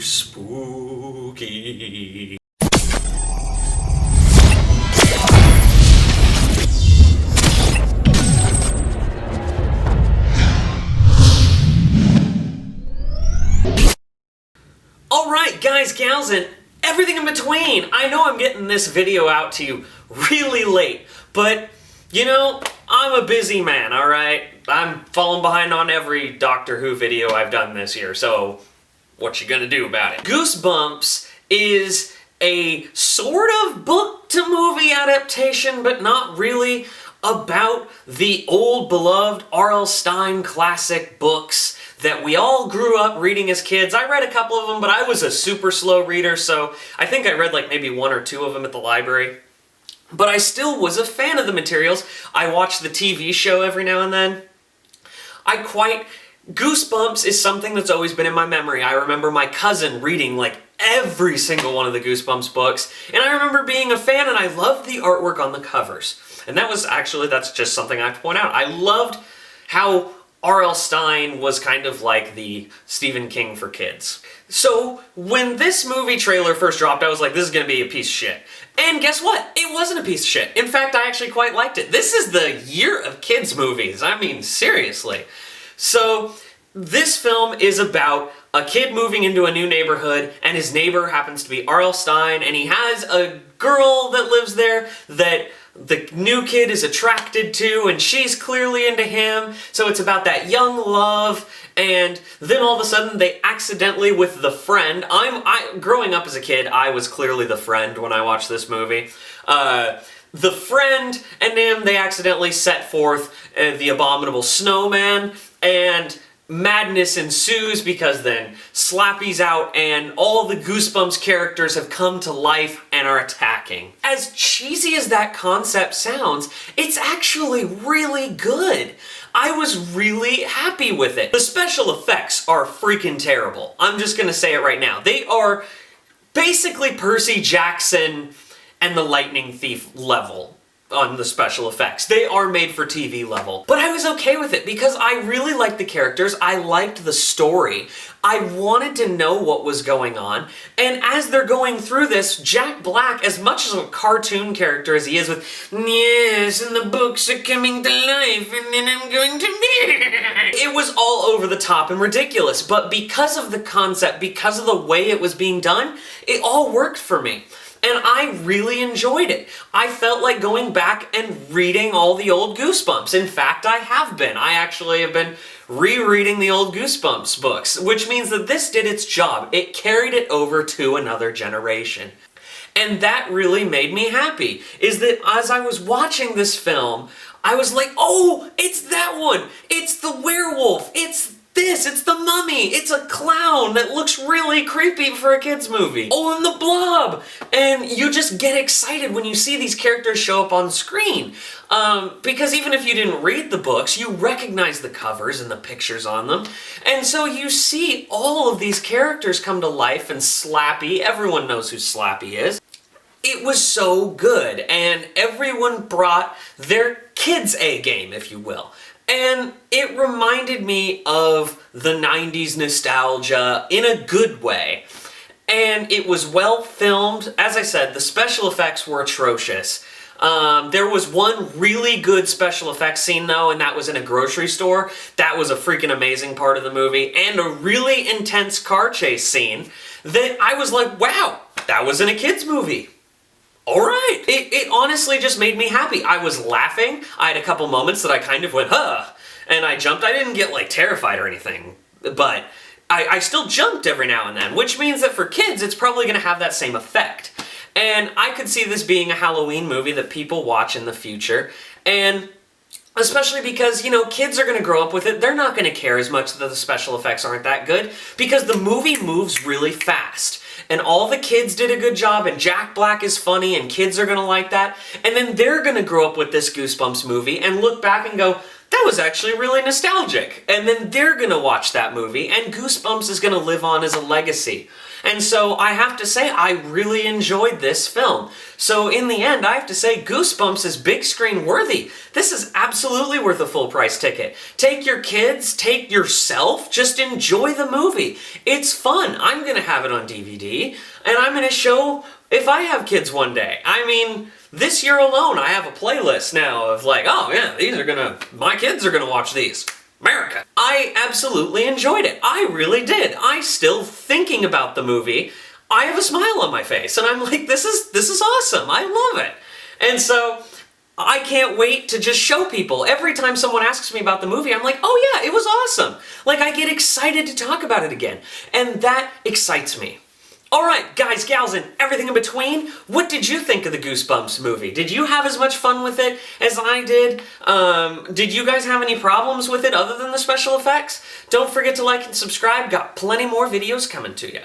spooky. Alright guys, gals, and everything in between. I know I'm getting this video out to you really late, but you know, I'm a busy man, alright? I'm falling behind on every Doctor Who video I've done this year, so what you gonna do about it? Goosebumps is a sort of book-to-movie adaptation, but not really, about the old beloved R.L. Stine classic books that we all grew up reading as kids. I read a couple of them, but I was a super slow reader, so I think I read like maybe one or two of them at the library. But I still was a fan of the materials. I watched the TV show every now and then. Goosebumps is something that's always been in my memory. I remember my cousin reading like every single one of the Goosebumps books, and I remember being a fan, and I loved the artwork on the covers. And that's just something I have to point out. I loved how R.L. Stine was kind of like the Stephen King for kids. So when this movie trailer first dropped, I was like, this is gonna be a piece of shit. And guess what? It wasn't a piece of shit. In fact, I actually quite liked it. This is the year of kids movies. I mean, seriously. So this film is about a kid moving into a new neighborhood, and his neighbor happens to be R.L. Stine, and he has a girl that lives there that the new kid is attracted to, and she's clearly into him, so it's about that young love, and then all of a sudden they accidentally, with the friend, growing up as a kid, I was clearly the friend when I watched this movie. The friend and him, they accidentally set forth the abominable snowman, and madness ensues because then Slappy's out and all the Goosebumps characters have come to life and are attacking. As cheesy as that concept sounds, it's actually really good. I was really happy with it. The special effects are freaking terrible. I'm just gonna say it right now. They are basically Percy Jackson and the Lightning Thief level on the special effects. They are made for TV level. But I was okay with it because I really liked the characters, I liked the story, I wanted to know what was going on, and as they're going through this, Jack Black, as much as a cartoon character as he is with, yes, and the books are coming to life, and then I'm going to it was all over the top and ridiculous, but because of the concept, because of the way it was being done, it all worked for me. And I really enjoyed it. I felt like going back and reading all the old Goosebumps. In fact, I have been. I actually have been rereading the old Goosebumps books, which means that this did its job. It carried it over to another generation. And that really made me happy, is that as I was watching this film, I was like, oh, it's that one! It's the werewolf! It's the mummy! It's a clown that looks really creepy for a kid's movie. Oh, and the blob! And you just get excited when you see these characters show up on screen. Because even if you didn't read the books, you recognize the covers and the pictures on them. And so you see all of these characters come to life, and Slappy, everyone knows who Slappy is. It was so good, and everyone brought their kids' A-game, if you will. And it reminded me of the 90s nostalgia in a good way. And it was well filmed. As I said, the special effects were atrocious. There was one really good special effects scene though, and that was in a grocery store. That was a freaking amazing part of the movie. And a really intense car chase scene that I was like, wow, that was in a kid's movie. Alright! It honestly just made me happy. I was laughing, I had a couple moments that I kind of went, huh! And I jumped. I didn't get, like, terrified or anything, but I still jumped every now and then, which means that for kids, it's probably gonna have that same effect. And I could see this being a Halloween movie that people watch in the future, and especially because, you know, kids are gonna grow up with it, they're not gonna care as much that the special effects aren't that good, because the movie moves really fast. And all the kids did a good job, and Jack Black is funny, and kids are gonna like that. And then they're gonna grow up with this Goosebumps movie and look back and go, that was actually really nostalgic. And then they're gonna watch that movie, and Goosebumps is gonna live on as a legacy. And so I have to say, I really enjoyed this film. So in the end, I have to say, Goosebumps is big screen worthy. This is absolutely worth a full price ticket. Take your kids, take yourself, just enjoy the movie. It's fun. I'm gonna have it on DVD, and I'm gonna show if I have kids one day. I mean, this year alone, I have a playlist now of like, oh yeah, my kids are gonna watch these. America. I absolutely enjoyed it. I really did. I still thinking about the movie. I have a smile on my face, and I'm like, this is awesome. I love it. And so I can't wait to just show people. Every time someone asks me about the movie, I'm like, oh yeah, it was awesome. Like, I get excited to talk about it again. And that excites me. Alright, guys, gals, and everything in between, what did you think of the Goosebumps movie? Did you have as much fun with it as I did? Did you guys have any problems with it other than the special effects? Don't forget to like and subscribe, got plenty more videos coming to you.